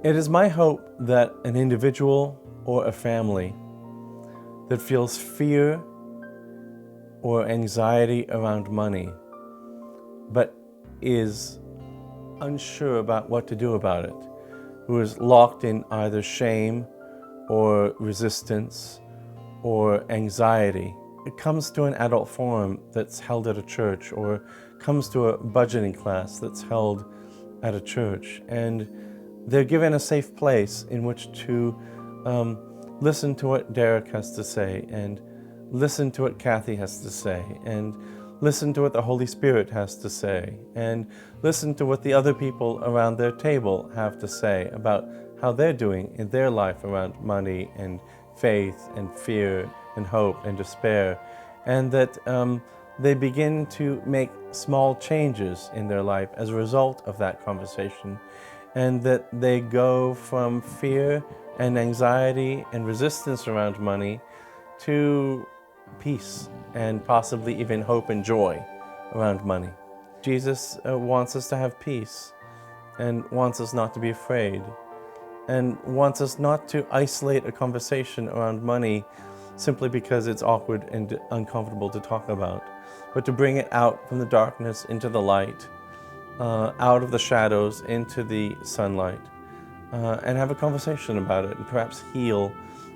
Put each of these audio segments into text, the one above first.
It is my hope that an individual or a family that feels fear or anxiety around money, but is unsure about what to do about it, who is locked in either shame or resistance or anxiety, it comes to an adult forum that's held at a church, or comes to a budgeting class that's held at a church, and they're given a safe place in which to listen to what Derek has to say, and listen to what Kathy has to say, and listen to what the Holy Spirit has to say, and listen to what the other people around their table have to say about how they're doing in their life around money and faith and fear and hope and despair, and that they begin to make small changes in their life as a result of that conversation, and that they go from fear and anxiety and resistance around money to peace and possibly even hope and joy around money. Jesus wants us to have peace and wants us not to be afraid, and wants us not to isolate a conversation around money simply because it's awkward and uncomfortable to talk about, but to bring it out from the darkness into the light, out of the shadows into the sunlight, and have a conversation about it, and perhaps heal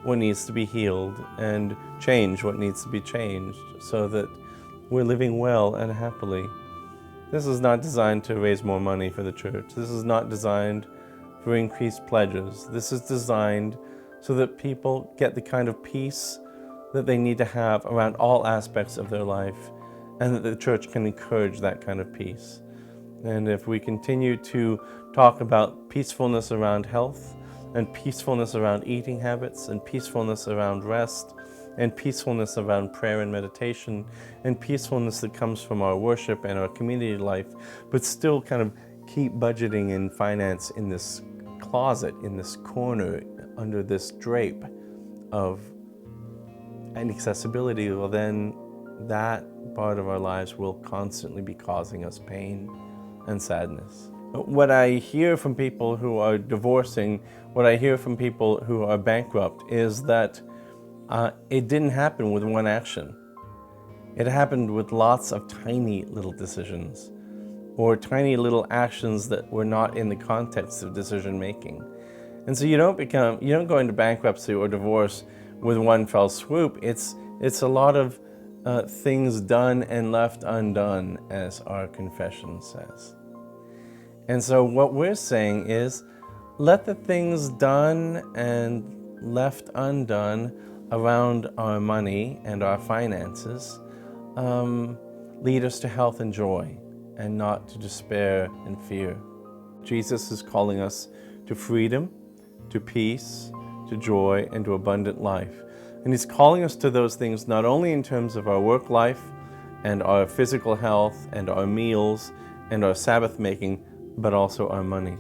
what needs to be healed and change what needs to be changed so that we're living well and happily. This is not designed to raise more money for the church. This is not designed for increased pledges. This is designed so that people get the kind of peace that they need to have around all aspects of their life, and that the church can encourage that kind of peace. And if we continue to talk about peacefulness around health, and peacefulness around eating habits, and peacefulness around rest, and peacefulness around prayer and meditation, and peacefulness that comes from our worship and our community life, but still kind of keep budgeting and finance in this closet, in this corner, under this drape of inaccessibility, well then that part of our lives will constantly be causing us pain and sadness. What I hear from people who are divorcing, what I hear from people who are bankrupt, is that it didn't happen with one action. It happened with lots of tiny little decisions, or tiny little actions that were not in the context of decision making. And so you don't go into bankruptcy or divorce with one fell swoop. It's a lot of things done and left undone, as our confession says. And so what we're saying is, let the things done and left undone around our money and our finances lead us to health and joy, and not to despair and fear. Jesus is calling us to freedom, to peace, to joy, and to abundant life. And He's calling us to those things not only in terms of our work life and our physical health and our meals and our Sabbath making, but also our money.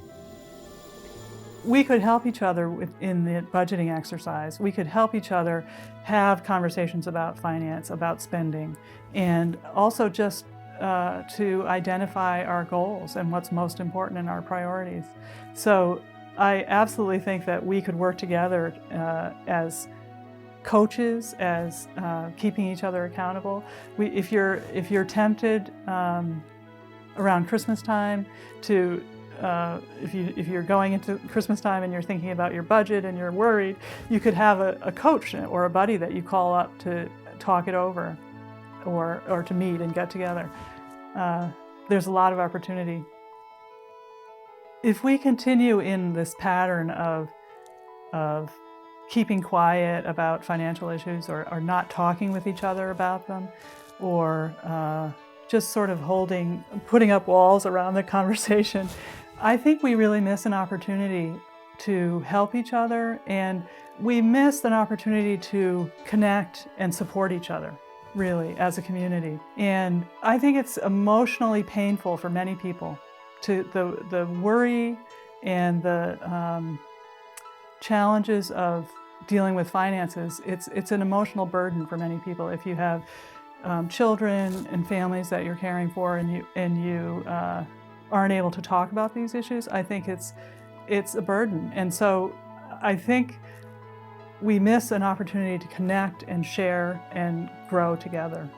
We could help each other in the budgeting exercise. We could help each other have conversations about finance, about spending, and also just to identify our goals and what's most important in our priorities. So I absolutely think that we could work together as coaches, as keeping each other accountable. If you're tempted around Christmas time to if you're going into Christmas time and you're thinking about your budget and you're worried, you could have a coach or a buddy that you call up to talk it over, or to meet and get together. There's a lot of opportunity. If we continue in this pattern of keeping quiet about financial issues, or not talking with each other about them, or just sort of putting up walls around the conversation, I think we really miss an opportunity to help each other, and we miss an opportunity to connect and support each other, really, as a community. And I think it's emotionally painful for many people, to the worry and the challenges of dealing with finances. It's an emotional burden for many people. If you have children and families that you're caring for, and you aren't able to talk about these issues, I think it's it's a burden. And so I think we miss an opportunity to connect and share and grow together.